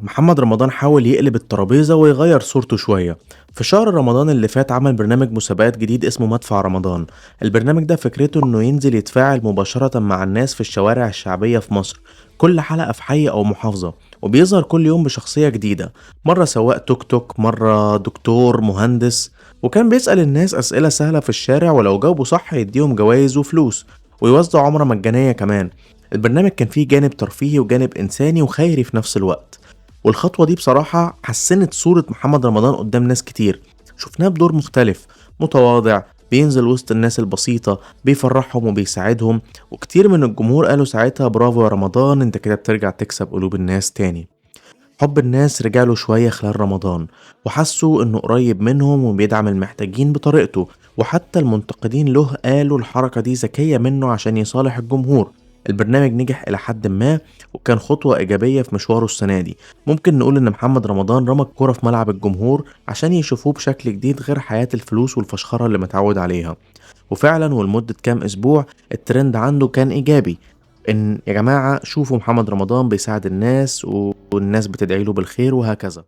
محمد رمضان حاول يقلب الترابيزة ويغير صورته شوية. في شهر رمضان اللي فات عمل برنامج مسابقات جديد اسمه مدفع رمضان. البرنامج ده فكرته انه ينزل يتفاعل مباشرة مع الناس في الشوارع الشعبية في مصر، كل حلقة في حي او محافظة، وبيظهر كل يوم بشخصية جديدة، مرة سواق توك توك، مرة دكتور، مهندس. وكان بيسأل الناس أسئلة سهلة في الشارع، ولو جاوبوا صح يديهم جوائز وفلوس، ويوزع عمرة مجانية كمان. البرنامج كان فيه جانب ترفيهي وجانب إنساني وخيري في نفس الوقت. والخطوة دي بصراحة حسنت صورة محمد رمضان قدام ناس كتير. شفناه بدور مختلف، متواضع، بينزل وسط الناس البسيطة، بيفرحهم وبيساعدهم. وكتير من الجمهور قالوا ساعتها برافو يا رمضان، انت كده بترجع تكسب قلوب الناس تاني. حب الناس رجعله شوية خلال رمضان، وحسوا انه قريب منهم وبيدعم المحتاجين بطريقته. وحتى المنتقدين له قالوا الحركة دي ذكية منه عشان يصالح الجمهور. البرنامج نجح إلى حد ما، وكان خطوة إيجابية في مشواره السنة دي. ممكن نقول إن محمد رمضان رمى الكرة في ملعب الجمهور عشان يشوفوه بشكل جديد غير حياة الفلوس والفشخرة اللي متعود عليها. وفعلا ولمدة كام أسبوع الترند عنده كان إيجابي، إن يا جماعة شوفوا محمد رمضان بيساعد الناس والناس بتدعيله بالخير وهكذا.